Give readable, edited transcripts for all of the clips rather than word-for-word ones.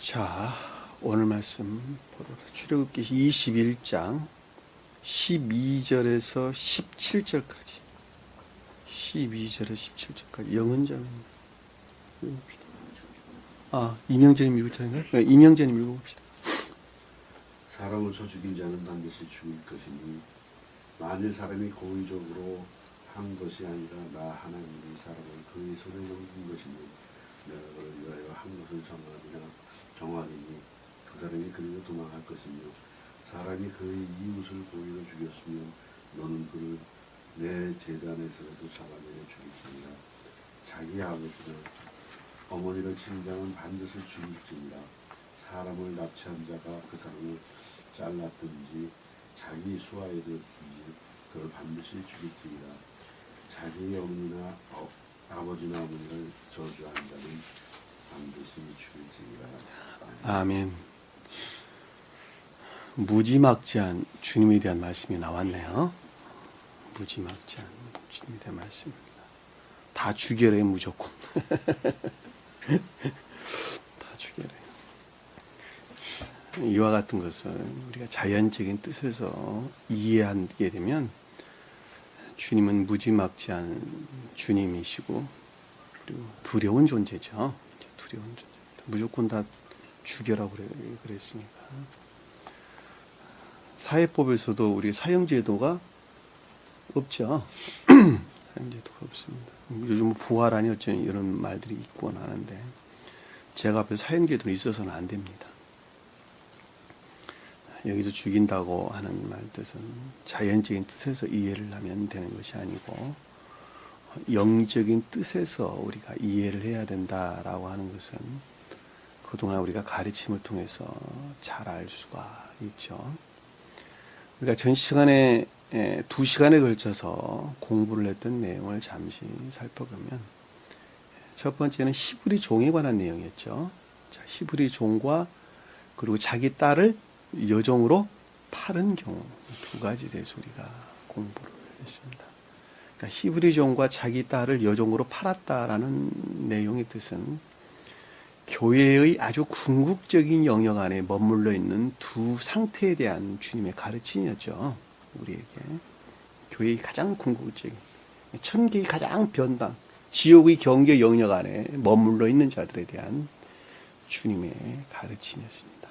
자, 오늘 말씀 보러 출애굽기 21장 12절에서 17절까지 12절에서 17절까지 영은장입니다. 이명재님 읽을 차례인가요? 네, 이명재님 읽어봅시다. 사람을 쳐 죽인 자는 반드시 죽을 것이니 만일 사람이 고의적으로 한 것이 아니라 나 하나님이 사람을 그의 손에 넘긴 것이면 내가 그를 위하여 한 것을 정하리니 그 사람이 그리로 도망할 것이며 사람이 그의 이웃을 고의로 죽였으면 너는 그를 내 제단에서라도 잡아내어 죽일지니라. 자기 아버지나 어머니를 친 자는 반드시 죽일지니라. 사람을 납치한 자가 그 사람을 잘랐든지 자기 수하에도 그를 반드시 죽일지니라. 자기 어머니나 아버지나 어머니를 저주한 자는 반드시 죽일지니라. 아멘. 무지막지한 주님에 대한 말씀이 나왔네요. 무지막지한 주님에 대한 말씀입니다. 다 죽여래 무조건. 다 죽여래. 이와 같은 것을 우리가 자연적인 뜻에서 이해하게 되면 주님은 무지막지한 주님이시고 그리고 두려운 존재죠. 두려운 존재입니다. 무조건 다 죽여라고 그랬으니까. 사회법에서도 우리 사형제도가 없죠. 사형제도가 없습니다. 요즘 부활하니 어쩌니 이런 말들이 있곤 하는데 제가 앞에 사형제도는 있어서는 안 됩니다. 여기서 죽인다고 하는 말 뜻은 자연적인 뜻에서 이해를 하면 되는 것이 아니고 영적인 뜻에서 우리가 이해를 해야 된다라고 하는 것은 그동안 우리가 가르침을 통해서 잘 알 수가 있죠. 우리가 전 시간에 2시간에 걸쳐서 공부를 했던 내용을 잠시 살펴보면 첫 번째는 히브리 종에 관한 내용이었죠. 자, 히브리 종과 그리고 자기 딸을 여종으로 팔은 경우 두 가지 대해서 우리가 공부를 했습니다. 그러니까 히브리 종과 자기 딸을 여종으로 팔았다라는 내용의 뜻은 교회의 아주 궁극적인 영역 안에 머물러 있는 두 상태에 대한 주님의 가르침이었죠. 우리에게 교회의 가장 궁극적인 천계의 가장 변방 지옥의 경계 영역 안에 머물러 있는 자들에 대한 주님의 가르침이었습니다.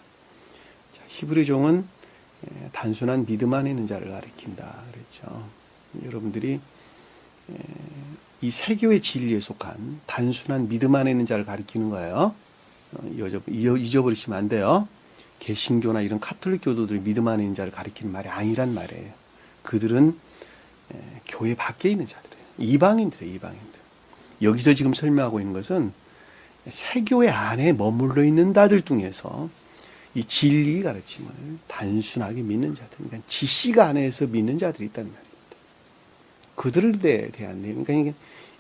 자, 히브리 종은 단순한 믿음 안에 있는 자를 가리킨다 그랬죠. 여러분들이 이 세교의 진리에 속한 단순한 믿음 안에 있는 자를 가리키는 거예요. 잊어버리시면 안 돼요. 개신교나 이런 카톨릭 교도들이 믿음 안에 있는 자를 가리키는 말이 아니란 말이에요. 그들은 교회 밖에 있는 자들이에요. 이방인들이에요. 이방인들. 여기서 지금 설명하고 있는 것은 세교회 안에 머물러 있는 자들 중에서 이 진리 가르침을 단순하게 믿는 자들, 그러니까 지식 안에서 믿는 자들이 있단 말입니다. 그들에 대한 내용, 그러니까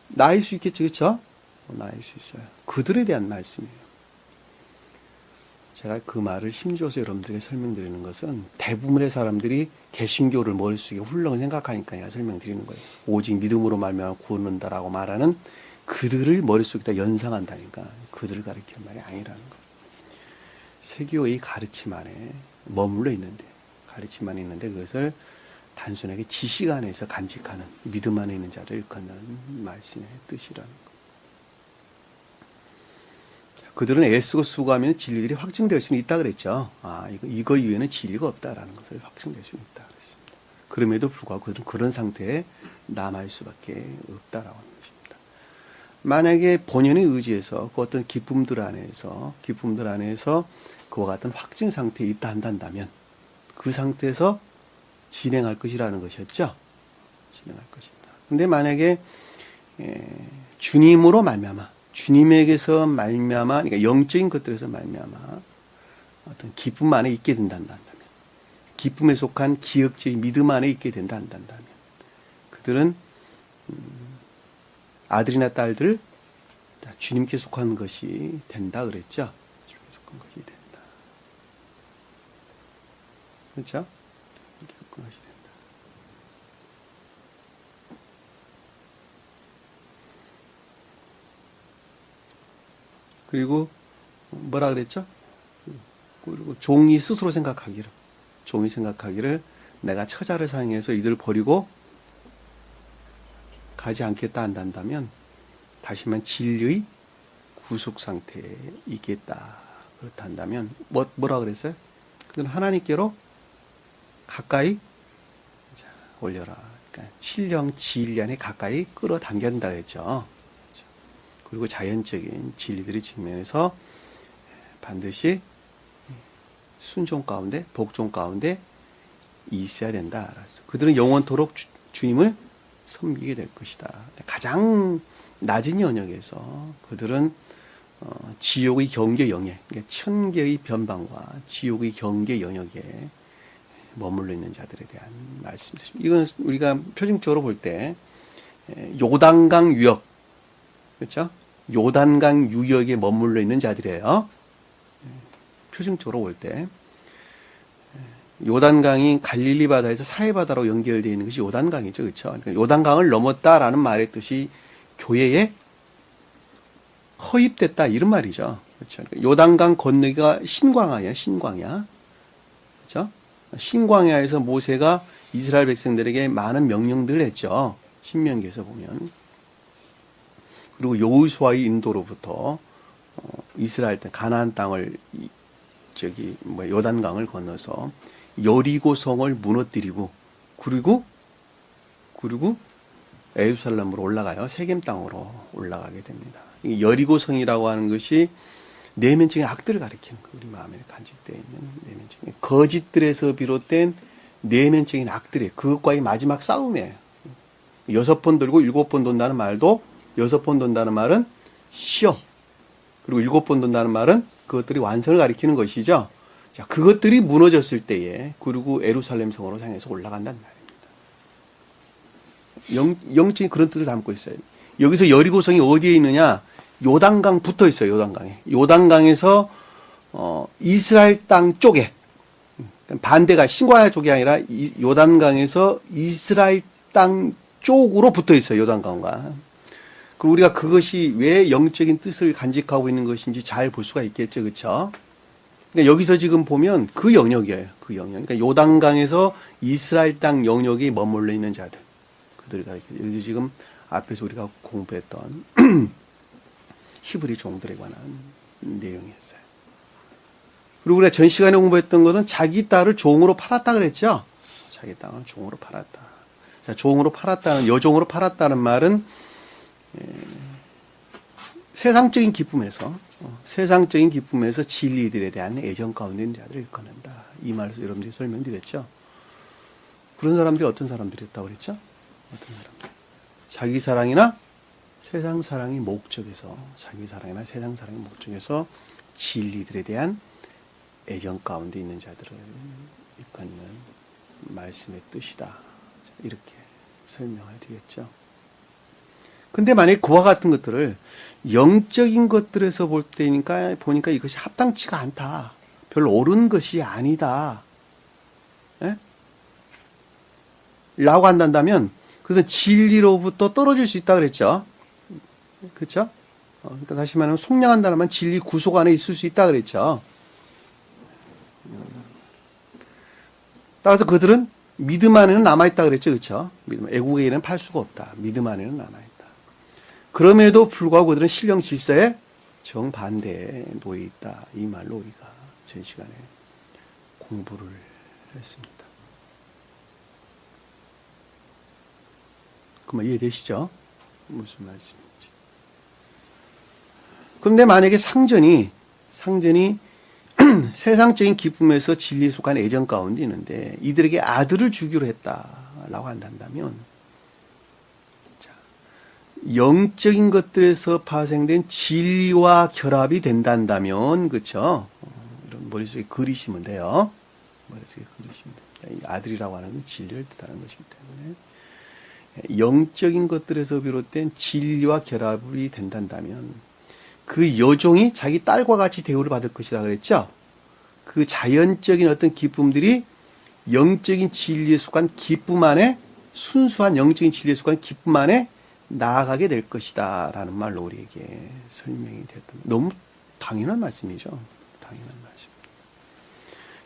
나일 수 있겠죠, 그렇죠? 나일 수 있어요. 그들에 대한 말씀이에요. 제가 그 말을 힘줘서 여러분들에게 설명드리는 것은 대부분의 사람들이 개신교를 머릿속에 훌렁 생각하니까 제가 설명드리는 거예요. 오직 믿음으로 말미암아 구원한다라고 말하는 그들을 머릿속에다 연상한다니까 그들을 가리키는 말이 아니라는 거예요. 세교의 가르침 안에 머물러 있는데 가르침 안에 있는데 그것을 단순하게 지식 안에서 간직하는 믿음 안에 있는 자를 일컫는 말씀의 뜻이라는 것. 그들은 애쓰고 수고하면 진리들이 확증될 수는 있다 그랬죠. 이거 이외에는 진리가 없다라는 것을 확증될 수는 있다 그랬습니다. 그럼에도 불구하고 그들은 그런 상태에 남아있을 수밖에 없다라고 하는 것입니다. 만약에 본연의 의지에서 그 어떤 기쁨들 안에서 그와 같은 확증 상태에 있다 한다면 그 상태에서 진행할 것이라는 것이었죠. 진행할 것이다. 근데 만약에 주님으로 말미암아, 주님에게서 말미암아, 그러니까 영적인 것들에서 말미암아 어떤 기쁨 안에 있게 된다 한다면, 기쁨에 속한 기억적인 믿음 안에 있게 된다 한다면, 그들은 아들이나 딸들 주님께 속한 것이 된다 그랬죠. 주님께 속한 것이 된다. 그렇죠? 것이 된다. 그리고 뭐라 그랬죠? 그리고 종이 스스로 생각하기를 내가 처자를 사용해서 이들을 버리고 가지 않겠다 한다면 다시 말하면 진리의 구속 상태에 있겠다. 그렇다 한다면 뭐라 그랬어요? 그는 하나님께로 가까이 올려라. 그러니까 신령 진리 안에 가까이 끌어당긴다 그랬죠. 그리고 자연적인 진리들의 측면에서 반드시 순종 가운데, 복종 가운데 있어야 된다. 그들은 영원토록 주님을 섬기게 될 것이다. 가장 낮은 영역에서 그들은 지옥의 경계 영역, 그러니까 천계의 변방과 지옥의 경계 영역에 머물러 있는 자들에 대한 말씀이십니다. 이건 우리가 표징적으로 볼 때 요단강 유역, 그렇죠? 요단강 유역에 머물러 있는 자들이에요. 표징적으로 볼 때 요단강이 갈릴리 바다에서 사해 바다로 연결되어 있는 것이 요단강이죠, 그렇죠? 그러니까 요단강을 넘었다라는 말의 뜻이 교회에 허입됐다 이런 말이죠, 그렇죠? 그러니까 요단강 건너기가 신광야예요, 신광야, 그렇죠? 신광야에서 모세가 이스라엘 백성들에게 많은 명령들을 했죠. 신명기에서 보면. 그리고 여호수아의 인도로부터 이스라엘 땅 가나안 땅을 요단강을 건너서 여리고 성을 무너뜨리고 그리고 예루살렘으로 올라가요. 세겜 땅으로 올라가게 됩니다. 이 여리고 성이라고 하는 것이 내면적인 악들을 가리키는 거예요. 우리 마음에 간직되어 있는 내면적인 거짓들에서 비롯된 내면적인 악들이에요. 그것과의 마지막 싸움이에요. 6번 돌고 7번 돈다는 말도 6번 돈다는 말은 시험, 그리고 7번 돈다는 말은 그것들이 완성을 가리키는 것이죠. 자, 그것들이 무너졌을 때에 그리고 예루살렘 성으로 향해서 올라간다는 말입니다. 영적인 그런 뜻을 담고 있어요. 여기서 여리고성이 어디에 있느냐? 요단강 붙어 있어요. 요단강에. 요단강에서 이스라엘 땅 쪽에, 반대가 신광야 쪽이 아니라 요단강에서 이스라엘 땅 쪽으로 붙어 있어요. 요단강과. 그리고 우리가 그것이 왜 영적인 뜻을 간직하고 있는 것인지 잘 볼 수가 있겠죠, 그렇죠? 그러니까 여기서 지금 보면 그 영역이에요. 그 영역. 그러니까 요단강에서 이스라엘 땅 영역에 머물러 있는 자들, 그들을 가리켜요. 여기서 지금 앞에서 우리가 공부했던 히브리 종들에 관한 내용이었어요. 그리고 우리가 전 시간에 공부했던 것은 자기 딸을 종으로 팔았다 그랬죠. 자기 딸을 종으로 팔았다. 자, 종으로 팔았다는, 여종으로 팔았다는 말은 세상적인 기쁨에서 진리들에 대한 애정 가운데 있는 자들을 일컫는다. 이 말을 여러분들이 설명드렸죠. 그런 사람들이 어떤 사람들이었다고 그랬죠? 어떤 사람들? 자기 사랑이나 세상 사랑의 목적에서 진리들에 대한 애정 가운데 있는 자들을 일컫는 말씀의 뜻이다. 이렇게 설명을 드렸죠. 근데 만약에 그와 같은 것들을 영적인 것들에서 보니까 이것이 합당치가 않다. 별로 옳은 것이 아니다. 예? 라고 한다면 그것은 진리로부터 떨어질 수 있다 그랬죠. 그렇죠? 그러니까 다시 말하면 속량한다는 말 진리 구속 안에 있을 수 있다 그랬죠. 따라서 그들은 믿음 안에는 남아있다 그랬죠. 그렇죠? 애국에는 팔 수가 없다. 믿음 안에는 남아있다. 그럼에도 불구하고 그들은 신령 질서에 정반대에 놓여 있다. 이 말로 우리가 전 시간에 공부를 했습니다. 그만 이해되시죠? 무슨 말씀인지. 그런데 만약에 상전이 세상적인 기쁨에서 진리에 속한 애정 가운데 있는데 이들에게 아들을 주기로 했다라고 한다면 영적인 것들에서 파생된 진리와 결합이 된다면, 그렇죠? 이런 머릿속에 그리시면 돼요. 머릿속에 그리시면 됩니다. 이 아들이라고 하는 건 진리를 뜻하는 것이기 때문에 영적인 것들에서 비롯된 진리와 결합이 된다면 그 여종이 자기 딸과 같이 대우를 받을 것이라 그랬죠? 그 자연적인 어떤 기쁨들이 영적인 진리에 속한 기쁨 안에, 순수한 영적인 진리에 속한 기쁨 안에 나아가게 될 것이다 라는 말로 우리에게 설명이 됐던, 너무 당연한 말씀이죠. 당연한 말씀.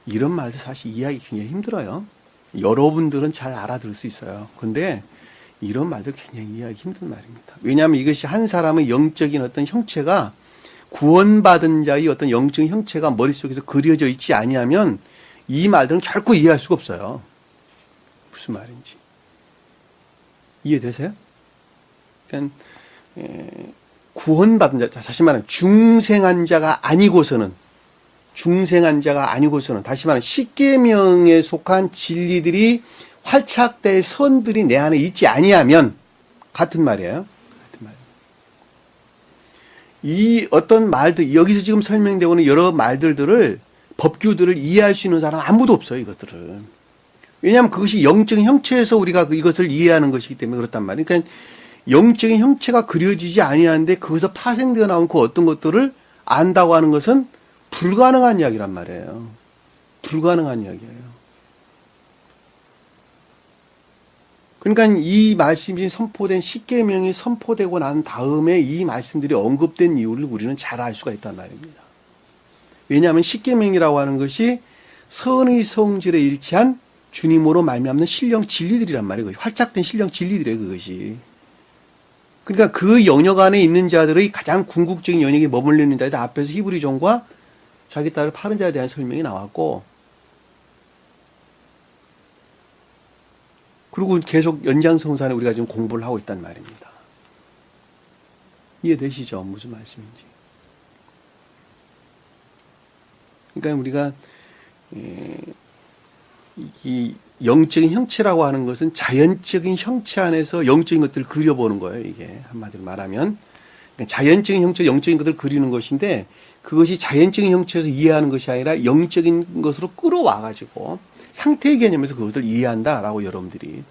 이런 말도 사실 이해하기 굉장히 힘들어요. 여러분들은 잘 알아들을 수 있어요. 근데 이런 말도 굉장히 이해하기 힘든 말입니다. 왜냐하면 이것이 한 사람의 영적인 어떤 형체가 구원받은 자의 어떤 영적인 형체가 머릿속에서 그려져 있지 아니하면 이 말들은 결코 이해할 수가 없어요. 무슨 말인지. 이해되세요? 그러니까 구원받은 자, 다시 말하면 중생한 자가 아니고서는 다시 말하면 십계명에 속한 진리들이 활착될 선들이 내 안에 있지 아니하면 같은 말이에요. 이 어떤 말들, 여기서 지금 설명되고 있는 여러 말들을 법규들을 이해할 수 있는 사람 아무도 없어요. 이것들을. 왜냐하면 그것이 영적인 형체에서 우리가 이것을 이해하는 것이기 때문에 그렇단 말이에요. 그러니까 영적인 형체가 그려지지 아니하는데 거기서 파생되어 나온 그 어떤 것들을 안다고 하는 것은 불가능한 이야기란 말이에요. 불가능한 이야기예요. 그러니까 이 말씀이 선포된 십계명이 선포되고 난 다음에 이 말씀들이 언급된 이유를 우리는 잘 알 수가 있단 말입니다. 왜냐하면 십계명이라고 하는 것이 선의 성질에 일치한 주님으로 말미암는 신령 진리들이란 말이에요. 활짝된 신령 진리들이에요. 그것이. 그러니까 그 영역 안에 있는 자들의 가장 궁극적인 영역에 머물러 있는 자들 앞에서 히브리 종과 자기 딸을 파는 자에 대한 설명이 나왔고, 그리고 계속 연장성산에 우리가 지금 공부를 하고 있단 말입니다. 이해되시죠? 무슨 말씀인지. 그러니까 우리가 이 영적인 형체라고 하는 것은 자연적인 형체 안에서 영적인 것들을 그려보는 거예요. 이게 한마디로 말하면 자연적인 형체, 영적인 것들을 그리는 것인데 그것이 자연적인 형체에서 이해하는 것이 아니라 영적인 것으로 끌어와가지고 상태의 개념에서 그것을 이해한다라고 여러분들이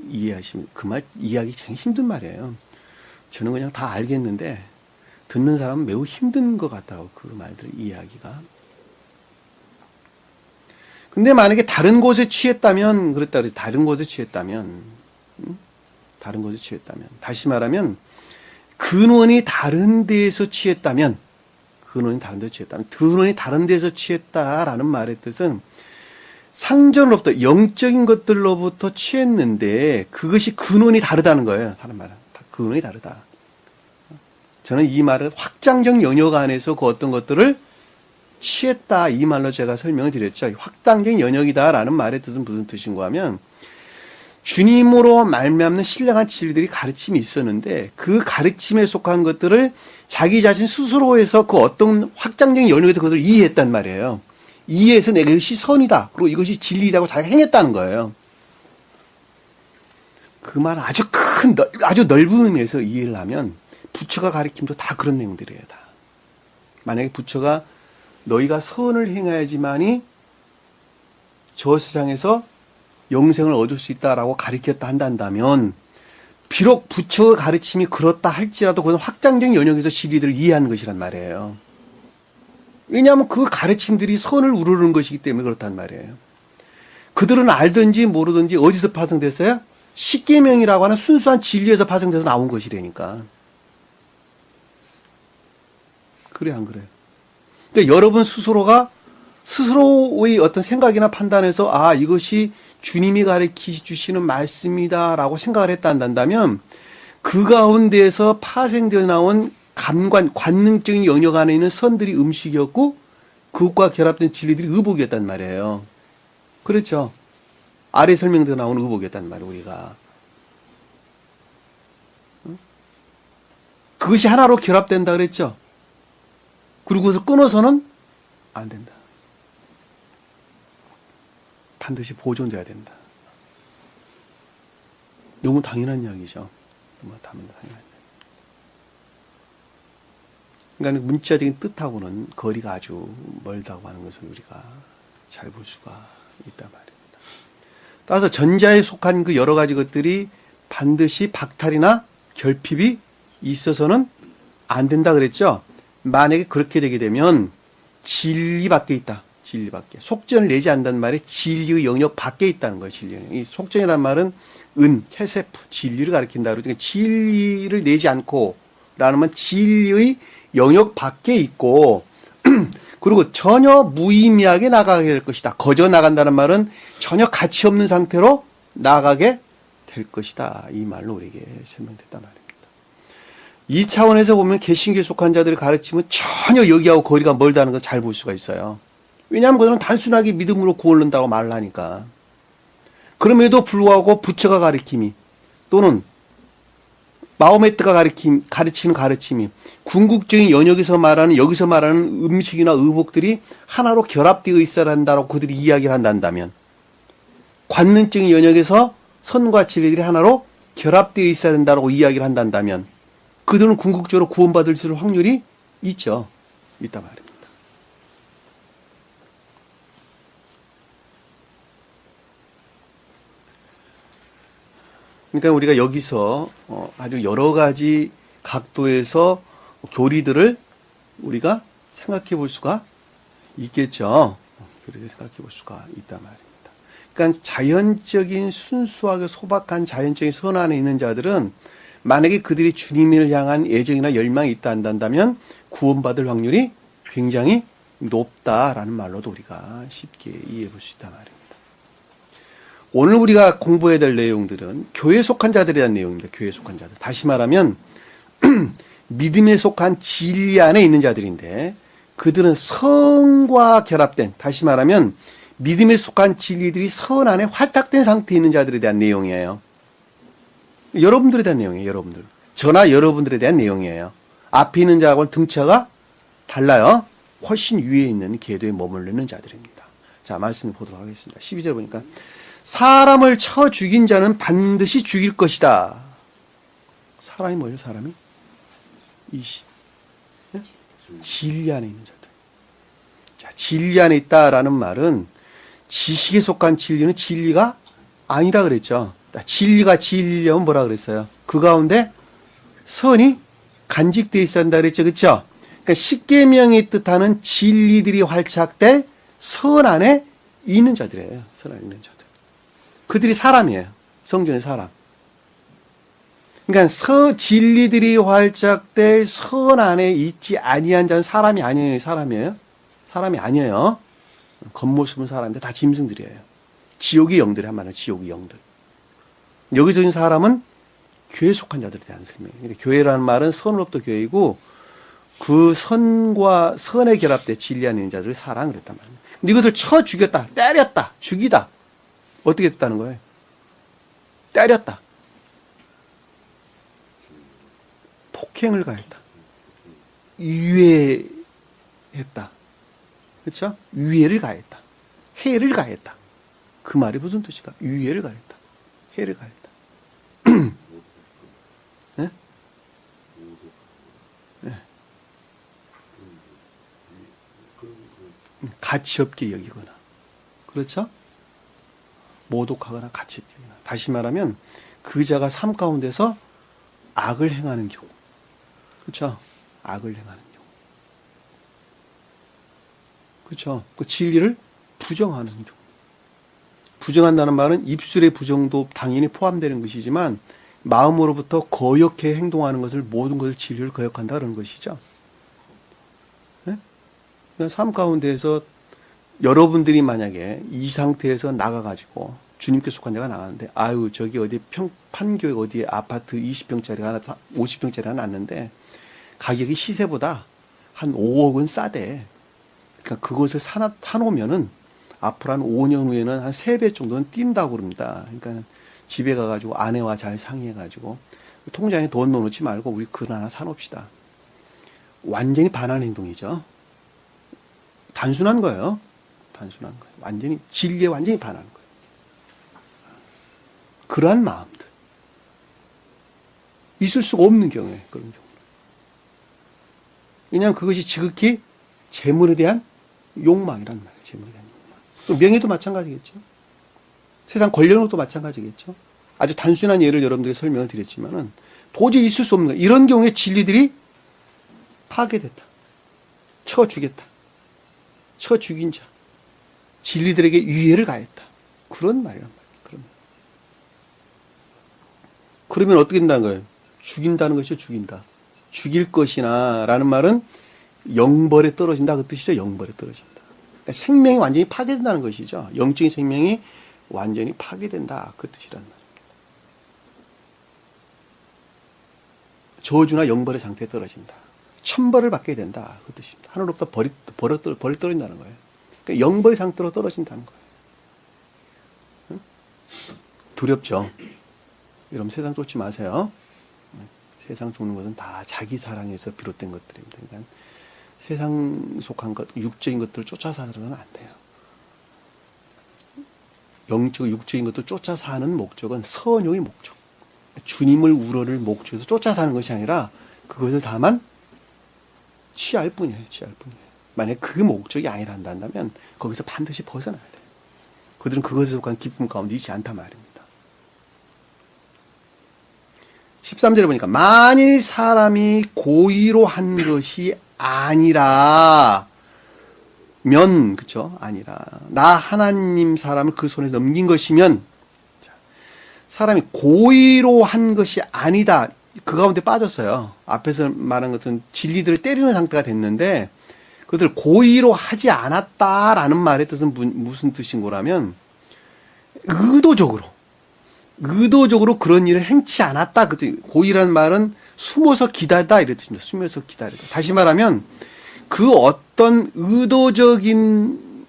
이해하시면 그 말 이해하기 굉장히 힘든 말이에요. 저는 그냥 다 알겠는데 듣는 사람은 매우 힘든 것 같다고 그 말들을 이해하기가. 근데 만약에 다른 곳에 취했다면 그랬다 그래서 다른 곳에 취했다면 다시 말하면 근원이 다른 데에서 취했다면 근원이 다른 데서 취했다라는 말의 뜻은 상전으로부터 영적인 것들로부터 취했는데 그것이 근원이 다르다는 거예요. 다른 말은 근원이 다르다. 저는 이 말을 확장적 영역 안에서 그 어떤 것들을 취했다 이 말로 제가 설명을 드렸죠. 확장적 영역이다라는 말의 뜻은 무슨 뜻인가 하면 주님으로 말미암는 신령한 진리들이 가르침이 있었는데 그 가르침에 속한 것들을 자기 자신 스스로에서 그 어떤 확장적 영역에서 그것을 이해했단 말이에요. 이해해서 내가 이것이 선이다. 그리고 이것이 진리라고 자기가 행했다는 거예요. 그 말은 아주 넓은 의미에서 이해를 하면 부처가 가르침도 다 그런 내용들이에요. 다. 만약에 부처가 너희가 선을 행해야지만이 저 세상에서 영생을 얻을 수 있다라고 가르쳤다 한다면 비록 부처의 가르침이 그렇다 할지라도 그건 확장적 영역에서 진리들을 이해하는 것이란 말이에요. 왜냐하면 그 가르침들이 선을 우르르는 것이기 때문에 그렇단 말이에요. 그들은 알든지 모르든지 어디서 파생됐어요? 십계명이라고 하는 순수한 진리에서 파생돼서 나온 것이라니까. 그래 안 그래요? 근데 여러분 스스로의 어떤 생각이나 판단에서 아 이것이 주님이 가르쳐 주시는 말씀이다라고 생각을 했다 한다면 그 가운데에서 파생되어 나온 관능적인 영역 안에 있는 선들이 음식이었고 그것과 결합된 진리들이 의복이었단 말이에요. 그렇죠? 아래 설명대로 나온 의복이었단 말이에요. 우리가. 그것이 하나로 결합된다 그랬죠? 그리고 그것을 끊어서는 안 된다. 반드시 보존돼야 된다. 너무 당연한 이야기죠. 너무 당연한 이야기. 그러니까 문자적인 뜻하고는 거리가 아주 멀다고 하는 것을 우리가 잘 볼 수가 있단 말입니다. 따라서 전자에 속한 그 여러 가지 것들이 반드시 박탈이나 결핍이 있어서는 안 된다 그랬죠. 만약에 그렇게 되게 되면 진리 밖에 있다. 진리 밖에. 속전을 내지 않는다는 말이 진리의 영역 밖에 있다는 거예요. 진리 영역. 이 속전이라는 말은 케세프, 진리를 가리킨다. 그러니까 진리를 내지 않고 라는 말 진리의 영역 밖에 있고 그리고 전혀 무의미하게 나가게 될 것이다. 거저 나간다는 말은 전혀 가치 없는 상태로 나가게 될 것이다. 이 말로 우리에게 설명됐단 말입니다. 이 차원에서 보면 개신교에 속한 자들의 가르침은 전혀 여기하고 거리가 멀다는 걸 잘 볼 수가 있어요. 왜냐하면 그들은 단순하게 믿음으로 구원한다고 말을 하니까. 그럼에도 불구하고 부처가 가르침이 또는 마호메트가 가르치는 가르침이 궁극적인 연역에서 말하는 여기서 말하는 음식이나 의복들이 하나로 결합되어 있어야 한다고 그들이 이야기를 한다면 관능적인 연역에서 선과 진리들이 하나로 결합되어 있어야 된다고 이야기를 한다면 그들은 궁극적으로 구원받을 수 있을 확률이 있죠. 있단 말입니다. 그러니까 우리가 여기서 아주 여러 가지 각도에서 교리들을 우리가 생각해 볼 수가 있겠죠. 교리를 생각해 볼 수가 있단 말입니다. 그러니까 자연적인 순수하게 소박한 자연적인 선 안에 있는 자들은 만약에 그들이 주님을 향한 애정이나 열망이 있다 한다면 구원받을 확률이 굉장히 높다라는 말로도 우리가 쉽게 이해해 볼 수 있단 말입니다. 오늘 우리가 공부해야 될 내용들은 교회에 속한 자들에 대한 내용입니다. 교회에 속한 자들. 다시 말하면 믿음에 속한 진리 안에 있는 자들인데 그들은 선과 결합된, 다시 말하면 믿음에 속한 진리들이 선 안에 활탁된 상태에 있는 자들에 대한 내용이에요. 여러분들에 대한 내용이에요. 여러분들. 저나 여러분들에 대한 내용이에요. 앞에 있는 자하고는 등차가 달라요. 훨씬 위에 있는 궤도에 머무르는 자들입니다. 자, 말씀을 보도록 하겠습니다. 12절 보니까 사람을 쳐 죽인 자는 반드시 죽일 것이다. 사람이 뭐예요? 사람이? 진리 안에 있는 자들. 자, 진리 안에 있다라는 말은 지식에 속한 진리는 진리가 아니라 그랬죠. 진리가 진리려면 뭐라 그랬어요? 그 가운데 선이 간직되어 있어야 한다 그랬죠. 그렇죠? 그러니까 십계명이 뜻하는 진리들이 활착될 선 안에 있는 자들이에요. 선 안에 있는 자들. 그들이 사람이에요. 성경의 사람. 그러니까 진리들이 활착될 선 안에 있지 아니한 자는 사람이 아니에요. 사람이에요? 사람이 아니에요. 겉모습은 사람인데 다 짐승들이에요. 지옥의 영들이 한 말은 지옥의 영들. 여기서 있는 사람은 교회에 속한 자들에 대한 설명이에요. 그러니까 교회라는 말은 선으로부터 교회이고 그 선과 선에 결합돼 진리 안에 있는 자들을 사랑을 했단 말이에요. 근데 이것을 쳐 죽였다, 때렸다, 죽이다. 어떻게 됐다는 거예요? 때렸다. 폭행을 가했다. 유해했다. 그렇죠? 유해를 가했다. 해를 가했다. 그 말이 무슨 뜻일까? 유해를 가했다. 해를 가했다. 네? 네. 가치 없게 여기거나. 그렇죠? 모독하거나 가치 없게 여기거나. 다시 말하면 그 자가 삶 가운데서 악을 행하는 경우. 그렇죠? 악을 행하는 경우. 그렇죠? 그 진리를 부정하는 경우. 부정한다는 말은 입술의 부정도 당연히 포함되는 것이지만 마음으로부터 거역해 행동하는 것을 모든 것을 진리를 거역한다 그런 것이죠. 네? 삶 가운데에서 여러분들이 만약에 이 상태에서 나가가지고 주님께 속한 자가 나가는데 아유 저기 어디 판교에 어디에 아파트 20평짜리가 하나 50평짜리가 하나 났는데 가격이 시세보다 한 5억은 싸대. 그러니까 그것을 사놓으면은 앞으로 한 5년 후에는 한 3배 정도는 뛴다고 그럽니다. 그러니까 집에 가가지고 아내와 잘 상의해가지고 통장에 돈 넣어놓지 말고 우리 그거 하나 사놓읍시다. 완전히 반한 행동이죠. 단순한 거예요. 단순한 거예요. 완전히 진리에 완전히 반하는 거예요. 그러한 마음들. 있을 수가 없는 경우에 그런 경우. 왜냐하면 그것이 지극히 재물에 대한 욕망이란 말이에요. 재물에 대한 욕망. 또 명예도 마찬가지겠죠. 세상 권력도 마찬가지겠죠. 아주 단순한 예를 여러분들에게 설명을 드렸지만은 도저히 있을 수 없는 거예요. 이런 경우에 진리들이 파괴됐다. 쳐 죽였다. 쳐 죽인 자. 진리들에게 유해를 가했다. 그런 말이란 말이에요. 그러면 어떻게 된다는 거예요? 죽인다는 것이 죽인다. 죽일 것이나 라는 말은 영벌에 떨어진다 그 뜻이죠. 영벌에 떨어진다. 그러니까 생명이 완전히 파괴된다는 것이죠. 영적인 생명이 완전히 파괴된다 그 뜻이란 말입니다. 저주나 영벌의 상태에 떨어진다. 천벌을 받게 된다 그 뜻입니다. 하늘로부터 벌이 떨어진다는 거예요. 그러니까 영벌 상태로 떨어진다는 거예요. 응? 두렵죠. 여러분 세상 쫓지 마세요. 세상 쫓는 것은 다 자기 사랑에서 비롯된 것들입니다. 그러니까 세상 속한 것, 육적인 것들을 쫓아 살아서는 안 돼요. 영적, 육적인 것들을 쫓아 사는 목적은 선용의 목적. 주님을 우러를 목적에서 쫓아 사는 것이 아니라 그것을 다만 취할 뿐이에요. 취할 뿐이에요. 만약 그 목적이 아니란다면 거기서 반드시 벗어나야 돼요. 그들은 그것에 속한 기쁨 가운데 있지 않단 말입니다. 13절에 보니까 만일 사람이 고의로 한 것이 아니라 면 그쵸? 아니라 나 하나님 사람을 그 손에 넘긴 것이면 사람이 고의로 한 것이 아니다. 그 가운데 빠졌어요. 앞에서 말한 것은 진리들을 때리는 상태가 됐는데 그것을 고의로 하지 않았다라는 말의 뜻은 무슨 뜻인 거라면 의도적으로 그런 일을 행치 않았다. 고의라는 말은 숨어서 기다리다 이런 뜻입니다. 숨어서 기다리다. 다시 말하면 그 어떤 의도적인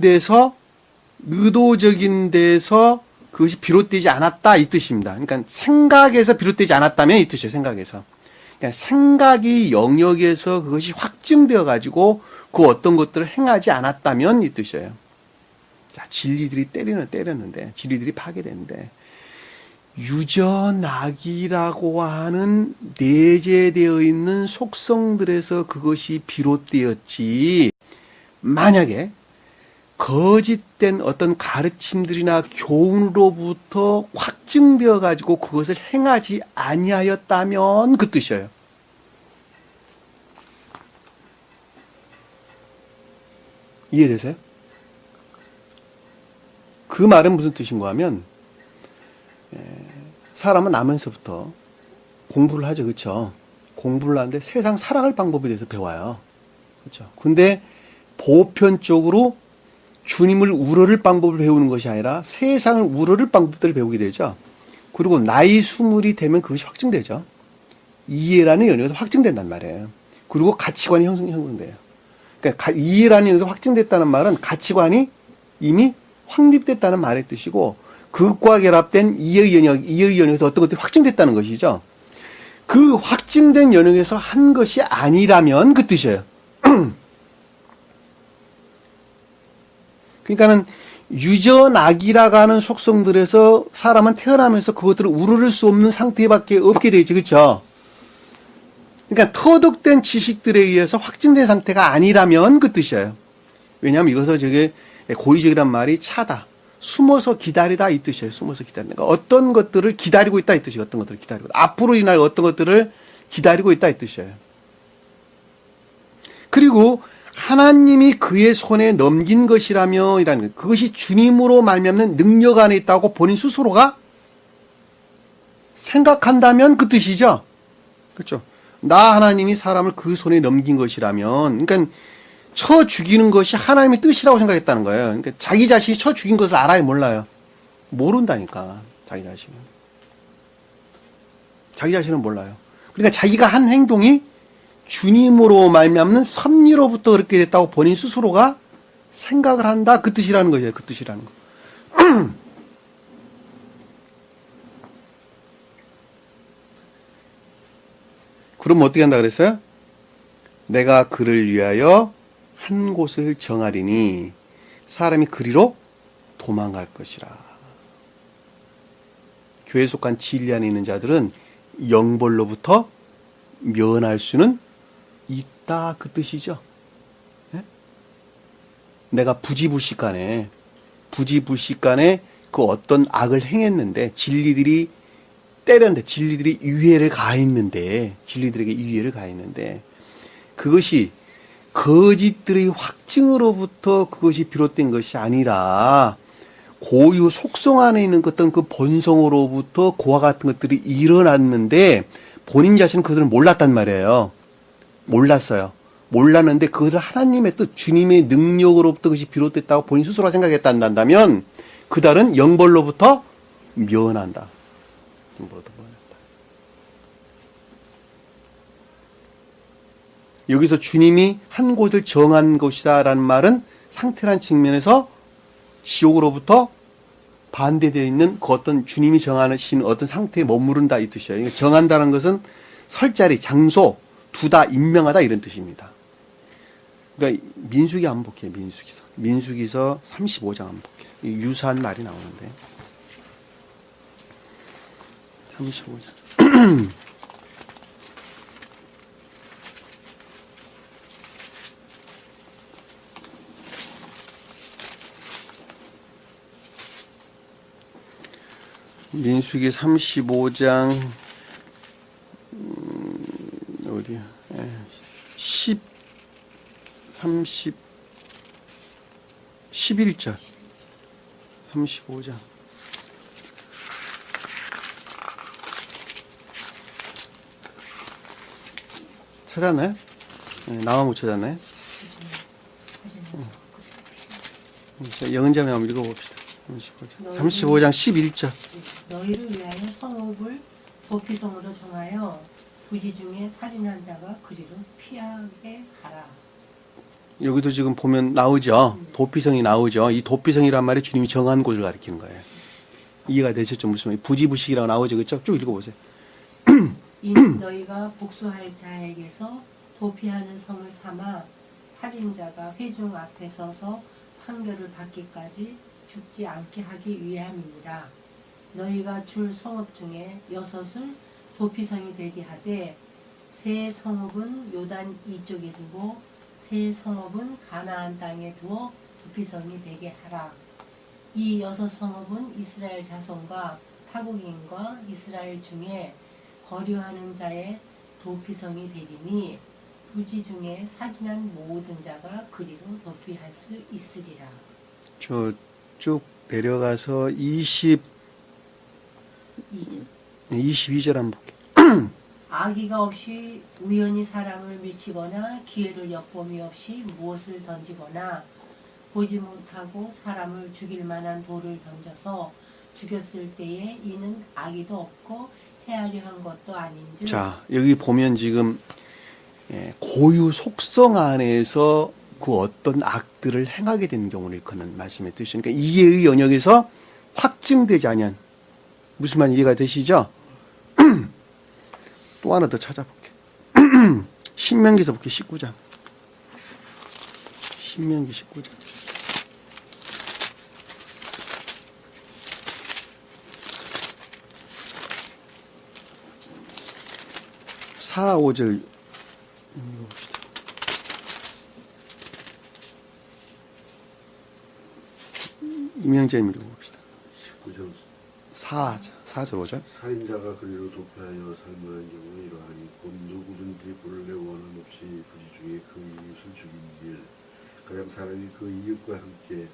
데서 그것이 비롯되지 않았다 이 뜻입니다. 그러니까 생각에서 비롯되지 않았다면 이 뜻이에요. 생각에서. 그러니까 생각이 영역에서 그것이 확증되어 가지고 그 어떤 것들을 행하지 않았다면 이 뜻이에요. 자, 진리들이 때렸는데 진리들이 파괴되는데 유전악이라고 하는 내재되어 있는 속성들에서 그것이 비롯되었지 만약에 거짓된 어떤 가르침들이나 교훈으로부터 확증되어 가지고 그것을 행하지 아니하였다면 그 뜻이에요. 이해되세요? 그 말은 무슨 뜻인가 하면 사람은 나면서부터 공부를 하죠. 그렇죠? 공부를 하는데 세상 살아갈 방법에 대해서 배워요. 그렇죠? 근데 보편적으로 주님을 우러를 방법을 배우는 것이 아니라 세상을 우러를 방법들을 배우게 되죠. 그리고 나이 스물이 되면 그것이 확증되죠. 이해라는 연유에서 확증된단 말이에요. 그리고 가치관이 형성돼요. 그러니까 이해라는 연유에서 확증됐다는 말은 가치관이 이미 확립됐다는 말의 뜻이고 그것과 결합된 이해의 연역에서 어떤 것들이 확증됐다는 것이죠. 그 확증된 연역에서 한 것이 아니라면 그 뜻이에요. 그러니까는 유전악이라고 하는 속성들에서 사람은 태어나면서 그것들을 우러를 수 없는 상태밖에 없게 되죠. 그렇죠? 그러니까 터득된 지식들에 의해서 확증된 상태가 아니라면 그 뜻이에요. 왜냐하면 이것을 저게 고의적이란 말이 차다. 숨어서 기다리다 이 뜻이에요. 숨어서 기다리는. 그러니까 어떤 것들을 기다리고 있다 이 뜻이에요. 어떤 것들을 기다리고 앞으로 일어날 어떤 것들을 기다리고 있다 이 뜻이에요. 그리고 하나님이 그의 손에 넘긴 것이라며 이라는 것. 그것이 주님으로 말미암는 능력 안에 있다고 본인 스스로가 생각한다면 그 뜻이죠. 그렇죠? 나 하나님이 사람을 그 손에 넘긴 것이라면 그러니까 쳐 죽이는 것이 하나님의 뜻이라고 생각했다는 거예요. 그러니까 자기 자신이 쳐 죽인 것을 알아요, 몰라요? 모른다니까, 자기 자신은. 자기 자신은 몰라요. 그러니까 자기가 한 행동이 주님으로 말미암는 섭리로부터 그렇게 됐다고 본인 스스로가 생각을 한다. 그 뜻이라는 거예요. 그 뜻이라는 거. 그럼 어떻게 한다 그랬어요? 내가 그를 위하여 한 곳을 정하리니 사람이 그리로 도망갈 것이라. 교회에 속한 진리 안에 있는 자들은 영벌로부터 면할 수는 있다 그 뜻이죠. 네? 내가 부지불식간에 그 어떤 악을 행했는데 진리들이 때렸는데 진리들이 유해를 가했는데 진리들에게 유해를 가했는데 그것이 거짓들의 확증으로부터 그것이 비롯된 것이 아니라 고유 속성 안에 있는 어떤 그 본성으로부터 그와 같은 것들이 일어났는데 본인 자신은 그들을 몰랐단 말이에요. 몰랐어요. 몰랐는데 그것을 하나님의 뜻, 주님의 능력으로부터 그것이 비롯됐다고 본인 스스로 생각했단다면 그달은 영벌로부터 면한다. 영벌로부터 면한다. 여기서 주님이 한 곳을 정한 것이다라는 말은 상태란 측면에서 지옥으로부터 반대되어 있는 그 어떤 주님이 정하신 어떤 상태에 머무른다 이 뜻이에요. 정한다는 것은 설 자리, 장소, 두다, 임명하다 이런 뜻입니다. 그러니까 민수기 한번 볼게요. 민수기서 35장 한번 볼게요. 유사한 말이 나오는데 35장 민수기 35장 어디야? 11절 35장 찾았나요? 나만 못 찾았나요? 영은자매 한번 읽어봅시다. 35장 11절 너희를 위하여 성읍을 도피성으로 정하여 부지 중에 살인한 자가 그리로 피하게 하라. 여기도 지금 보면 나오죠. 도피성이 나오죠. 이 도피성이란 말이 주님이 정한 곳을 가리키는 거예요. 이해가 되셨죠? 무슨 말이에요? 부지부식이라고 나오죠. 그렇죠? 쭉 읽어보세요. 이는 너희가 복수할 자에게서 도피하는 성을 삼아 살인자가 회중 앞에 서서 판결을 받기까지 죽지 않게 하기 위함이니라. 너희가 줄 성읍 중에 6을 도피성이 되게 하되 세 성읍은 요단 이쪽에 두고 세 성읍은 가나안 땅에 두어 도피성이 되게 하라. 이 6성읍은 이스라엘 자손과 타국인과 이스라엘 중에 거류하는 자의 도피성이 되리니 부지 중에 사진한 모든 자가 그리로 도피할 수 있으리라. 저 쭉 내려가서 22절 한번 볼게요. 악의가 없이 우연히 사람을 미치거나 기회를 엿봄이 없이 무엇을 던지거나 보지 못하고 사람을 죽일 만한 돌을 던져서 죽였을 때에 이는 악의도 없고 헤아려 한 것도 아닌즉. 자, 여기 보면 지금 고유 속성 안에서 그 어떤 악들을 행하게 되는 경우를 일컫는 말씀의 뜻이니까 이해의 영역에서 확증되지 않은 무슨 말 이해가 되시죠? 또 하나 더 찾아볼게. 신명기서 볼게 19장. 신명기 19장. 4, 5절 읽어봅시다. 임영재님 읽어봅시다. 19절 4절 5절. 살인자가 그리로 도피하여 살만한 경우 이러하니 곧 누구든지 본래 원한 없이 부지 중에 그 이웃을 죽이면 가령 사람이 그 이웃과 함께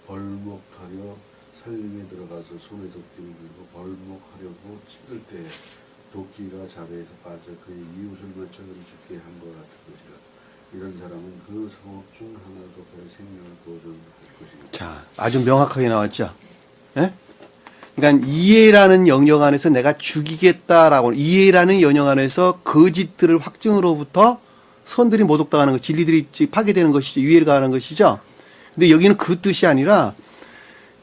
벌목하려 살림에 들어가서 손에 도끼를 들고 벌목하려고 찌를 때 도끼가 자리에서 빠져 그의 이웃을 맞춰 죽게 한 것 같은 것이라. 이런 사람은 그 성읍 중 하나를 도피하여 생명을 보존할 것이다. 자, 아주 명확하게 나왔죠. 예? 그러니까 이해라는 영역 안에서 내가 죽이겠다라고 이해라는 영역 안에서 거짓들을 확증으로부터 선들이 모독당하는 것, 진리들이 파괴되는 것이죠. 유해가 하는 것이죠. 근데 여기는 그 뜻이 아니라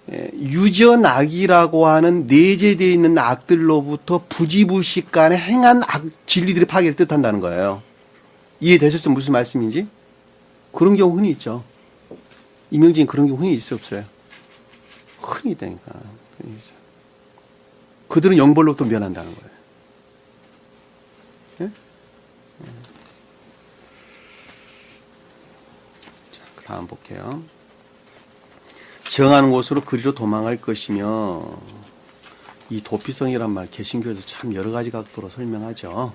유전악이라고 하는 내재되어 있는 악들로부터 부지불식간에 행한 진리들이 파괴를 뜻한다는 거예요. 이해되셨죠? 무슨 말씀인지? 그런 경우 흔히 있죠. 이명진 그런 경우 흔히 있어 없어요? 흔히 있다니까. 흔히 있어요. 그들은 영벌로부터 면한다는 거예요. 예? 자, 그 다음 볼게요. 정하는 곳으로 그리로 도망할 것이며, 이 도피성이란 말 개신교에서 참 여러 가지 각도로 설명하죠.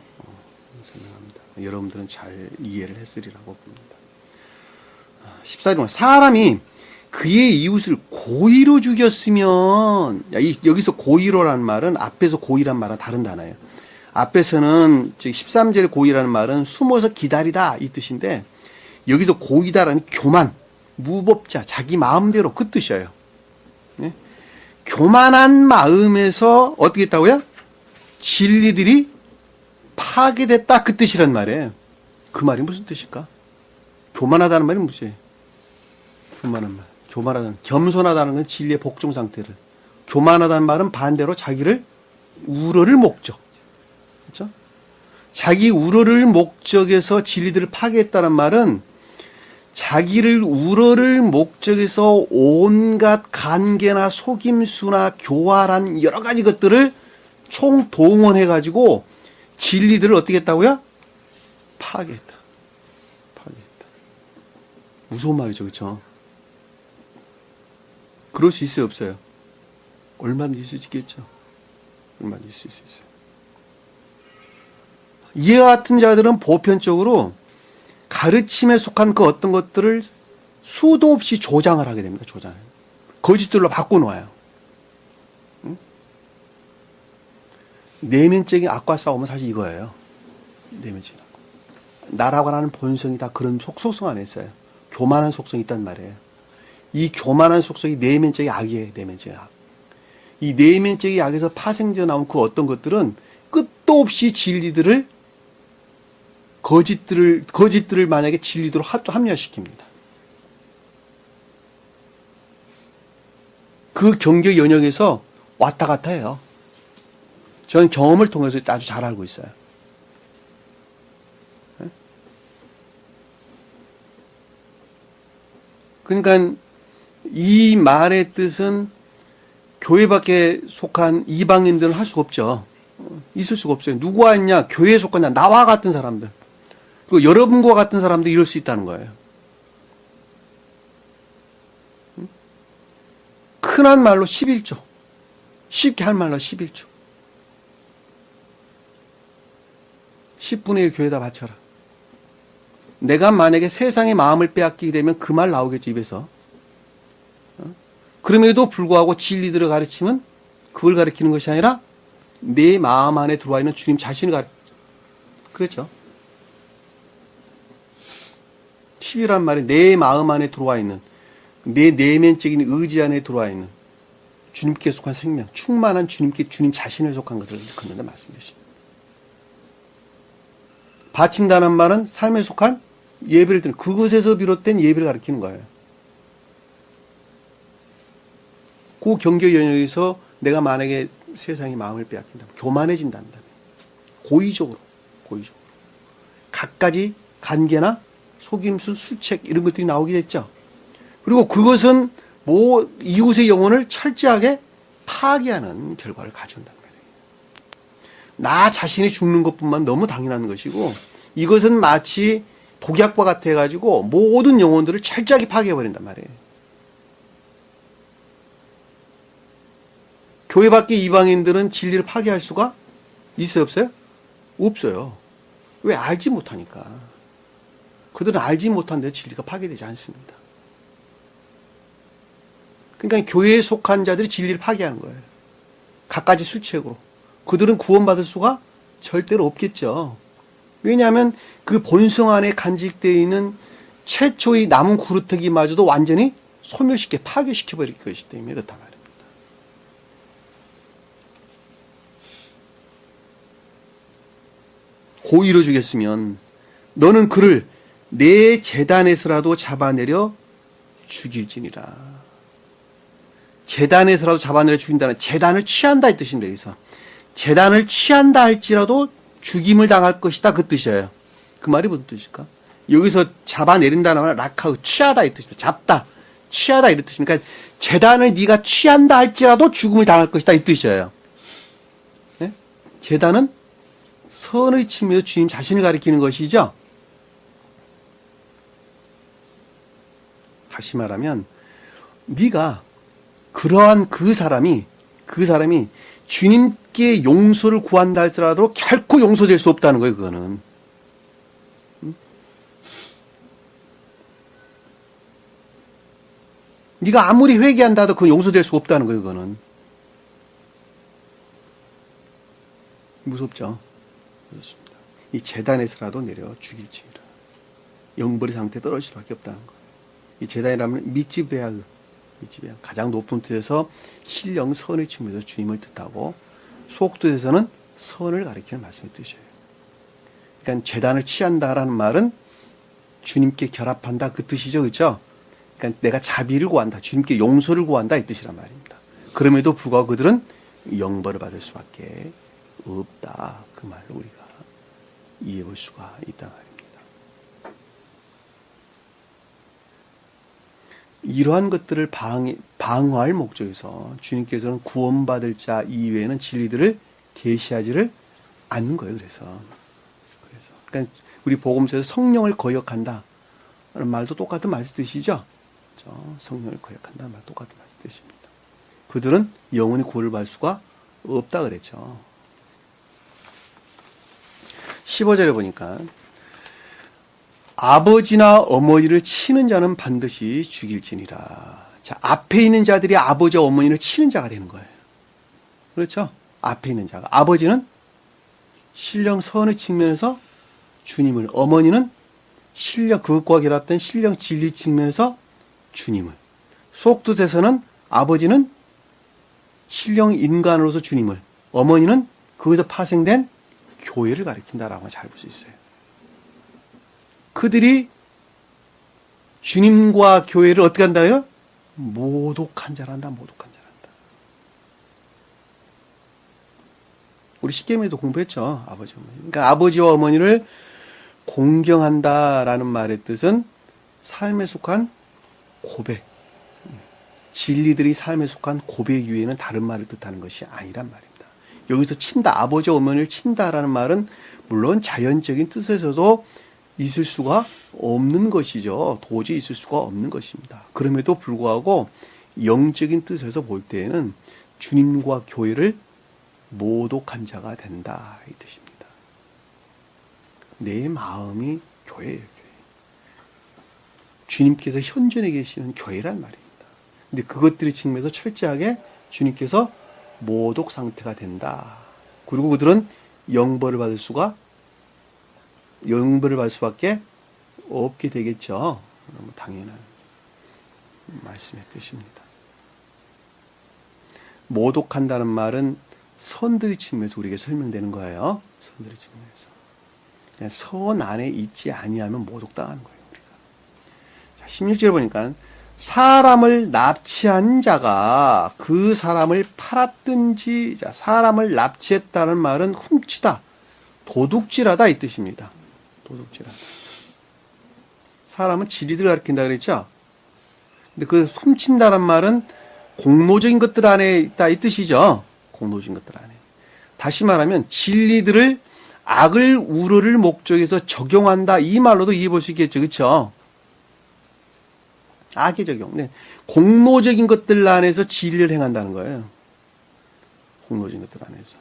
설명합니다. 여러분들은 잘 이해를 했으리라고 봅니다. 14절 사람이 그의 이웃을 고의로 죽였으면, 여기서 고의로라는 말은 앞에서 고의란 말은 다른 단어예요. 앞에서는 13절의 고의라는 말은 숨어서 기다리다 이 뜻인데 여기서 고의다라는 교만, 무법자, 자기 마음대로 그 뜻이에요. 네? 교만한 마음에서 어떻게 했다고요? 진리들이 파괴됐다 그 뜻이란 말이에요. 그 말이 무슨 뜻일까? 교만하다는 말이 무엇이에요? 교만한 말. 교만하다는, 겸손하다는 건 진리의 복종 상태를. 교만하다는 말은 반대로 자기를 우러를 목적. 그렇죠? 자기 우러를 목적에서 진리들을 파괴했다는 말은 자기를 우러를 목적에서 온갖 간계나 속임수나 교활한 여러 가지 것들을 총동원해가지고 진리들을 어떻게 했다고요? 파괴했다. 파괴했다. 무서운 말이죠. 그렇죠? 그럴 수 있어요? 없어요? 얼마든지 있을 수 있겠죠. 얼마든지 있을 수 있어요. 이와 같은 자들은 보편적으로 가르침에 속한 그 어떤 것들을 수도 없이 조장을 하게 됩니다. 조장을. 거짓들로 바꿔놓아요. 응? 내면적인 악과 싸움은 사실 이거예요. 내면적인 악. 나라고 하는 본성이 다 그런 속성 안에 있어요. 교만한 속성이 있단 말이에요. 이 교만한 속성이 내면적인 악이에요. 내면적인 악. 이 내면적인 악에서 파생져 나온 그 어떤 것들은 끝도 없이 진리들을 거짓들을 만약에 진리도로 합리화시킵니다. 그 경계 영역에서 왔다 갔다 해요. 저는 경험을 통해서 아주 잘 알고 있어요. 그러니까 이 말의 뜻은 교회 밖에 속한 이방인들은 할 수가 없죠. 있을 수가 없어요. 누구와 있냐? 교회에 속한 자, 나와 같은 사람들. 그리고 여러분과 같은 사람도 이럴 수 있다는 거예요. 흔한 말로 11조. 쉽게 할 말로 11조. 10분의 1 교회에다 바쳐라. 내가 만약에 세상의 마음을 빼앗기게 되면 그 말 나오겠죠, 입에서. 그럼에도 불구하고 진리들을 가르치면 그걸 가르치는 것이 아니라 내 마음 안에 들어와 있는 주님 자신을 그렇죠. 10이란 말이 내 마음 안에 들어와 있는 내 내면적인 의지 안에 들어와 있는 주님께 속한 생명, 충만한 주님께 주님 자신을 속한 것을 일컫는다 말씀드립니다. 바친다는 말은 삶에 속한 예배를 드리는 그것에서 비롯된 예배를 가리키는 거예요. 그 경계 영역에서 내가 만약에 세상의 마음을 빼앗긴다면 교만해진다면 고의적으로 갖가지 간계나 속임수, 술책 이런 것들이 나오게 됐죠. 그리고 그것은 이웃의 영혼을 철저하게 파괴하는 결과를 가져온단 말이에요. 나 자신이 죽는 것뿐만 너무 당연한 것이고 이것은 마치 독약과 같아가지고 모든 영혼들을 철저하게 파괴해버린단 말이에요. 교회 밖의 이방인들은 진리를 파괴할 수가 있어요? 없어요? 없어요. 왜? 알지 못하니까. 그들은 알지 못한데 진리가 파괴되지 않습니다. 그러니까 교회에 속한 자들이 진리를 파괴하는 거예요. 갖가지 술책으로. 그들은 구원받을 수가 절대로 없겠죠. 왜냐하면 그 본성 안에 간직되어 있는 최초의 나무 구루터기마저도 완전히 소멸시켜 파괴시켜버릴 것이기 때문에 그렇단 말입니다. 고의로 주겠으면 너는 그를 내 제단에서라도 잡아내려 죽일지니라. 제단에서라도 잡아내려 죽인다는 제단을 취한다 이 뜻입니다. 여기서 제단을 취한다 할지라도 죽임을 당할 것이다 그 뜻이에요. 그 말이 무슨 뜻일까? 여기서 잡아내린다는 말은 락하우 취하다 이 뜻입니다. 잡다, 취하다 이런 뜻입니다. 그러니까 제단을 네가 취한다 할지라도 죽음을 당할 것이다 이 뜻이에요. 네? 제단은 선의 측면에서 주님 자신을 가리키는 것이죠. 다시 말하면 네가 그러한 그 사람이 주님께 용서를 구한다 할지라도 결코 용서될 수 없다는 거예요. 그거는. 네가 아무리 회개한다 해도 그건 용서될 수 없다는 거예요. 그거는. 무섭죠. 그렇습니다. 이 제단에서라도 내려 죽일지니라. 영벌의 상태에 떨어질 수밖에 없다는 거. 이 제단이라면 미지배하 가장 높은 뜻에서 신령 선의 측면에서 주님을 뜻하고 속뜻에서는 선을 가리키는 말씀의 뜻이에요. 그러니까 제단을 취한다라는 말은 주님께 결합한다 그 뜻이죠, 그렇죠? 그러니까 내가 자비를 구한다, 주님께 용서를 구한다 이 뜻이란 말입니다. 그럼에도 불구하고 그들은 영벌을 받을 수밖에 없다 그 말로 우리가 이해해 볼 수가 있단 말입니다. 이러한 것들을 방어할 목적에서 주님께서는 구원받을 자 이외에는 진리들을 계시하지를 않는 거예요. 그래서 그러니까 우리 복음서에서 성령을 거역한다 라는 말도 똑같은 말씀 뜻이죠. 그렇죠? 성령을 거역한다는 말 똑같은 말씀 뜻입니다. 그들은 영원히 구원을 받을 수가 없다 그랬죠. 15절에 보니까 아버지나 어머니를 치는 자는 반드시 죽일지니라. 자, 앞에 있는 자들이 아버지와 어머니를 치는 자가 되는 거예요. 그렇죠? 앞에 있는 자가. 아버지는 신령 선의 측면에서 주님을, 어머니는 신령 그것과 결합된 신령 진리 측면에서 주님을. 속뜻에서는 아버지는 신령 인간으로서 주님을, 어머니는 거기서 파생된 교회를 가리킨다라고 잘 볼 수 있어요. 그들이 주님과 교회를 어떻게 한다고요? 모독한 자란다, 모독한 자란다. 우리 십계명에도 공부했죠, 아버지, 어머니. 그러니까 아버지와 어머니를 공경한다라는 말의 뜻은 삶에 속한 고백, 진리들이 삶에 속한 고백 위에는 다른 말을 뜻하는 것이 아니란 말입니다. 여기서 친다, 아버지와 어머니를 친다라는 말은 물론 자연적인 뜻에서도 있을 수가 없는 것이죠. 도저히 있을 수가 없는 것입니다. 그럼에도 불구하고 영적인 뜻에서 볼 때에는 주님과 교회를 모독한 자가 된다 이 뜻입니다. 내 마음이 교회예요. 교회. 주님께서 현존에 계시는 교회란 말입니다. 근데 그것들의 측면에서 철저하게 주님께서 모독 상태가 된다. 그리고 그들은 영벌을 받을 수밖에 없게 되겠죠. 너무 당연한 말씀의 뜻입니다. 모독한다는 말은 선들의 측면에서 우리에게 설명되는 거예요. 선들의 측면에서. 그냥 선 안에 있지 아니하면 모독당하는 거예요. 우리가. 자, 16절 보니까 사람을 납치한 자가 그 사람을 팔았든지, 자, 사람을 납치했다는 말은 훔치다, 도둑질하다 이 뜻입니다. 도둑질하다. 사람은 진리들을 가리킨다 그랬죠? 근데 그 훔친다는 말은 공로적인 것들 안에 있다 이 뜻이죠. 공로적인 것들 안에. 다시 말하면 진리들을 악을 우려를 목적에서 적용한다 이 말로도 이해해 볼 수 있겠죠. 그렇죠? 악의 적용. 네. 공로적인 것들 안에서 진리를 행한다는 거예요. 공로적인 것들 안에서.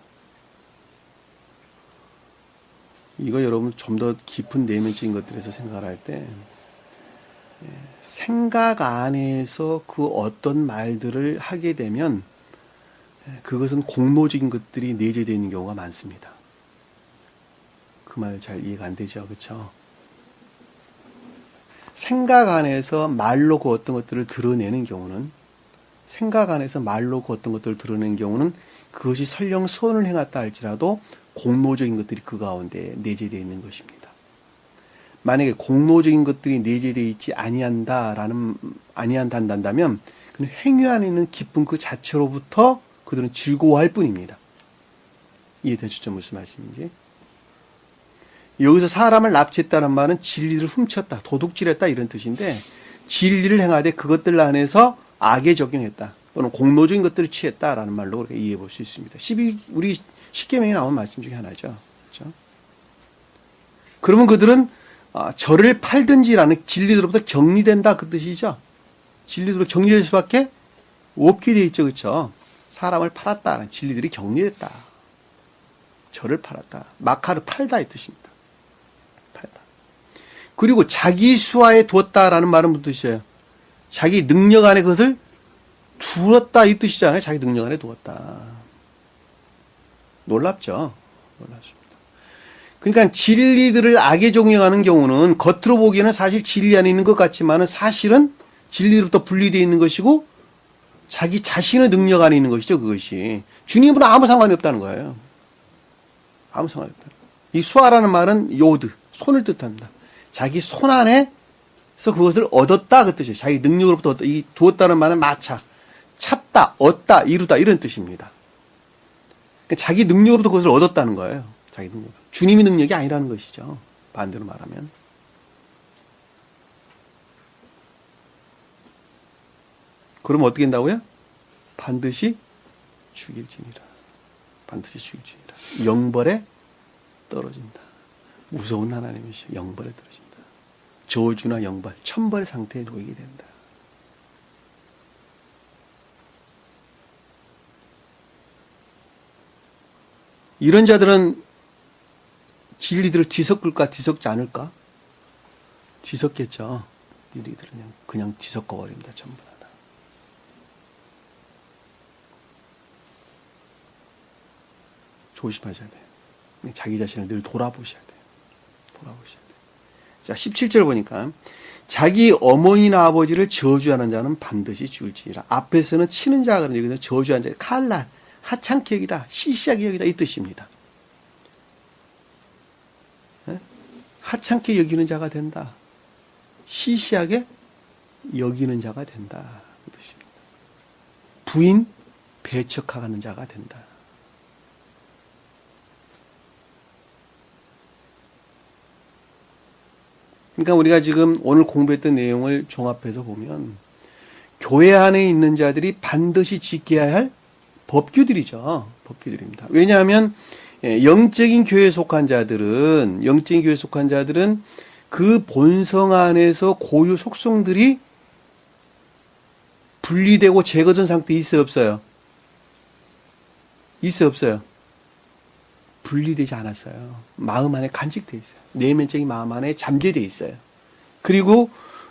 이거 여러분 좀 더 깊은 내면적인 것들에서 생각을 할 때 생각 안에서 그 어떤 말들을 하게 되면 그것은 공로적인 것들이 내재되어 있는 경우가 많습니다. 그 말 잘 이해가 안 되죠. 그렇죠? 생각 안에서 말로 그 어떤 것들을 드러내는 경우는, 생각 안에서 말로 그 어떤 것들을 드러내는 경우는 그것이 설령 선을 행했다 할지라도 공로적인 것들이 그 가운데 내재되어 있는 것입니다. 만약에 공로적인 것들이 내재되어 있지 아니한다면 그는 행위 안에 있는 기쁨 그 자체로부터 그들은 즐거워할 뿐입니다. 이해되시죠? 무슨 말씀인지? 여기서 사람을 납치했다는 말은 진리를 훔쳤다, 도둑질했다 이런 뜻인데, 진리를 행하되 그것들 안에서 악에 적용했다 또는 공로적인 것들을 취했다라는 말로 우리가 이해해 볼 수 있습니다. 우리 십계명에 나온 말씀 중에 하나죠. 그렇죠? 그러면 그들은 저를 팔든지라는 진리들로부터 격리된다 그 뜻이죠. 진리들로부터 격리될 수밖에 없게 돼 있죠. 그렇죠? 사람을 팔았다는 진리들이 격리됐다. 저를 팔았다. 마카를 팔다 이 뜻입니다. 팔다. 그리고 자기 수하에 두었다라는 말은 무슨 뜻이에요? 자기 능력 안에 그것을 두었다 이 뜻이잖아요. 자기 능력 안에 두었다. 놀랍죠? 놀랍습니다. 그러니까 진리들을 악의 종이라고 하는 경우는 겉으로 보기에는 사실 진리 안에 있는 것 같지만은 사실은 진리로부터 분리되어 있는 것이고 자기 자신의 능력 안에 있는 것이죠. 그것이 주님은 아무 상관이 없다는 거예요. 아무 상관이 없다. 이 수아라는 말은 요드, 손을 뜻한다. 자기 손 안에서 그것을 얻었다 그 뜻이에요. 자기 능력으로부터 얻었다. 이 두었다는 말은 마차, 찾다, 얻다, 이루다 이런 뜻입니다. 그러니까 자기 능력으로부터 그것을 얻었다는 거예요. 자기 능력. 주님이 능력이 아니라는 것이죠. 반대로 말하면. 그럼 어떻게 된다고요? 반드시 죽일지니라. 반드시 죽일지니라. 영벌에 떨어진다. 무서운 하나님이시죠. 영벌에 떨어진다. 저주나 영벌, 천벌의 상태에 놓이게 된다. 이런 자들은 진리들을 뒤섞을까 뒤섞지 않을까? 뒤섞겠죠. 진리들은 그냥 뒤섞어 버립니다. 전부 다. 조심하셔야 돼요. 자기 자신을 늘 돌아보셔야 돼요. 돌아보셔야 돼요. 자, 17절 보니까 자기 어머니나 아버지를 저주하는 자는 반드시 죽을지니라. 앞에서는 치는 자가 그런 얘기는 저주하는 자, 칼날, 하찮게 여기다, 시시하게 여기다 이 뜻입니다. 네? 하찮게 여기는 자가 된다. 시시하게 여기는 자가 된다. 그 뜻입니다. 부인 배척하는 자가 된다. 그러니까 우리가 지금 오늘 공부했던 내용을 종합해서 보면 교회 안에 있는 자들이 반드시 지켜야 할 법규들이죠. 법규들입니다. 왜냐하면 영적인 교회에 속한 자들은 그 본성 안에서 고유 속성들이 분리되고 제거된 상태에 있어요, 없어요? 있어요, 없어요? 분리되지 않았어요. 마음 안에 간직되어 있어요. 내면적인 마음 안에 잠재되어 있어요. 그리고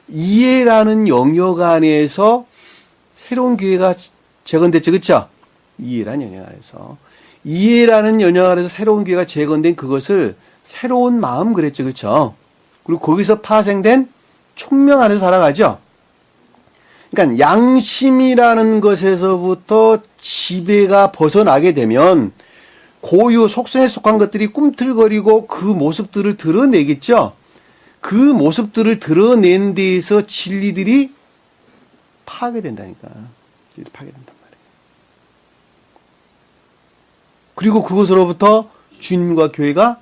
이해라는 영역 안에서 새로운 교회가 재건됐죠. 그렇죠? 이해라는 영역 안에서. 이해라는 영역 안에서 새로운 교회가 재건된 그것을 새로운 마음 그랬죠. 그렇죠? 그리고 거기서 파생된 총명 안에서 살아가죠. 그러니까 양심이라는 것에서부터 지배가 벗어나게 되면 고유 속성에 속한 것들이 꿈틀거리고 그 모습들을 드러내겠죠. 그 모습들을 드러낸 데에서 진리들이 파괴된다니까. 파괴된단 말이에요. 그리고 그것으로부터 주님과 교회가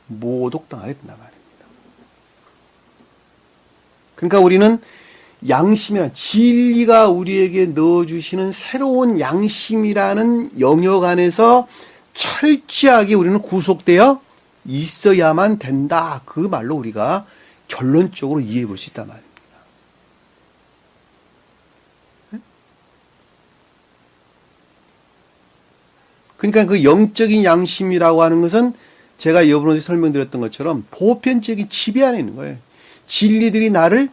모독당하게 된단 말입니다. 그러니까 우리는 양심이란 진리가 우리에게 넣어주시는 새로운 양심이라는 영역 안에서 철저하게 우리는 구속되어 있어야만 된다. 그 말로 우리가 결론적으로 이해해 볼 수 있단 말입니다. 그러니까 그 영적인 양심이라고 하는 것은 제가 여러분에게 설명드렸던 것처럼 보편적인 지배 안에 있는 거예요. 진리들이 나를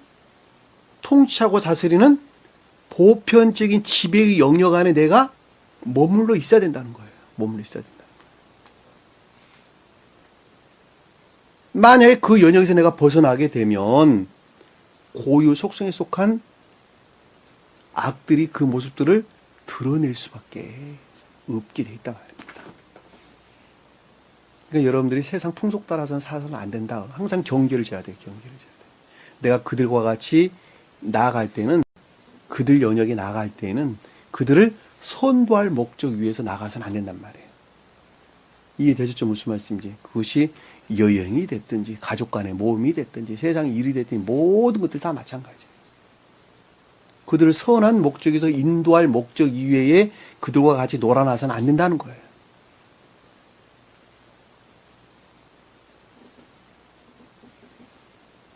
통치하고 다스리는 보편적인 지배의 영역 안에 내가 머물러 있어야 된다는 거예요. 머물러 있어야 된다. 만약에 그 영역에서 내가 벗어나게 되면 고유 속성에 속한 악들이 그 모습들을 드러낼 수밖에 없게 돼 있단 말입니다. 그러니까 여러분들이 세상 풍속 따라서는 살아서는 안 된다. 항상 경계를 져야 돼요. 경계를 져야 돼요. 내가 그들과 같이 나아갈 때는, 그들 영역에 나아갈 때는 그들을 선도할 목적 위에서 나가서는 안 된단 말이에요. 이해되셨죠? 무슨 말씀인지. 그것이 여행이 됐든지 가족 간의 모임이 됐든지 세상 일이 됐든지 모든 것들 다 마찬가지예요. 그들을 선한 목적에서 인도할 목적 이외에 그들과 같이 놀아나서는 안 된다는 거예요.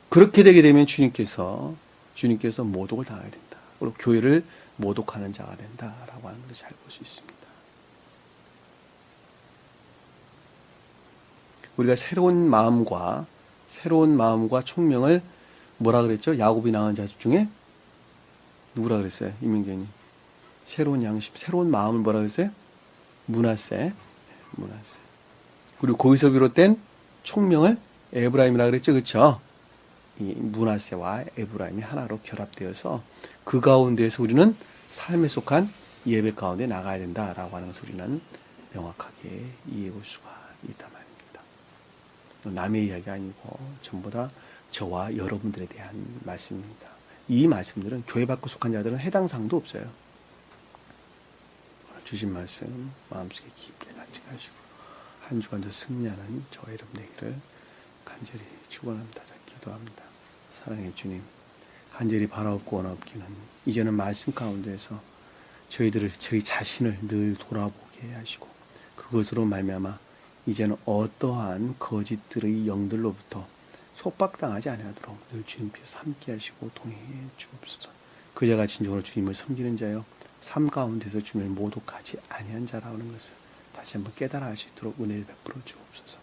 그렇게 되게 되면 주님께서 모독을 당하게 된다. 그리고 교회를 모독하는 자가 된다라고 하는 것을 잘 볼 수 있습니다. 우리가 새로운 마음과 총명을 뭐라 그랬죠? 야곱이 낳은 자식 중에 누구라 그랬어요? 이명재님. 새로운 양심, 새로운 마음을 뭐라 그랬어요? 문하세. 그리고 거기서 비롯된 총명을 에브라임이라 그랬죠, 그렇죠? 이 므낫세와 에브라임이 하나로 결합되어서 그 가운데에서 우리는 삶에 속한 예배 가운데 나가야 된다라고 하는 것을 우리는 명확하게 이해해 볼 수가 있단 말입니다. 남의 이야기 아니고 전부 다 저와 여러분들에 대한 말씀입니다. 이 말씀들은 교회 밖에 속한 자들은 해당 사항도 없어요. 주신 말씀 마음속에 깊게 간직하시고 한 주간도 승리하는 저와 여러분 되기를 간절히 축원합니다. 기도합니다. 사랑의 주님, 간절히 바라옵고 원하옵기는 이제는 말씀 가운데에서 저희 자신을 늘 돌아보게 하시고 그것으로 말미암아 이제는 어떠한 거짓들의 영들로부터 속박당하지 아니하도록 늘 주님께서 함께 하시고 동행해 주옵소서. 그자가 진정으로 주님을 섬기는 자여 삶 가운데서 주님을 모독하지 아니한 자라는 것을 다시 한번 깨달아 할 수 있도록 은혜를 베풀어 주옵소서.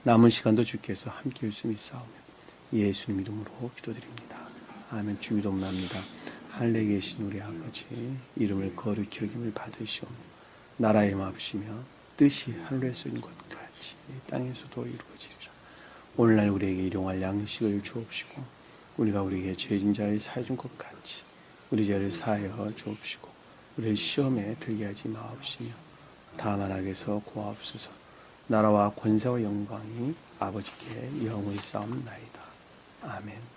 남은 시간도 주께서 함께 할 수 있사오며 예수님 이름으로 기도드립니다. 아멘. 주기도문합니다. 하늘에 계신 우리 아버지 이름을 거룩히 여김을 받으시오며 나라의 마음이시며 뜻이 하늘에서 있는 것 같이 땅에서도 이루어지리라. 오늘날 우리에게 일용할 양식을 주옵시고 우리가 우리에게 죄진 자를 사해 준 것 같이 우리 죄를 사하여 주옵시고 우리를 시험에 들게 하지 마옵시며 다만 악에서 구하옵소서. 나라와 권세와 영광이 아버지께 영원히 싸움나이다. 아멘.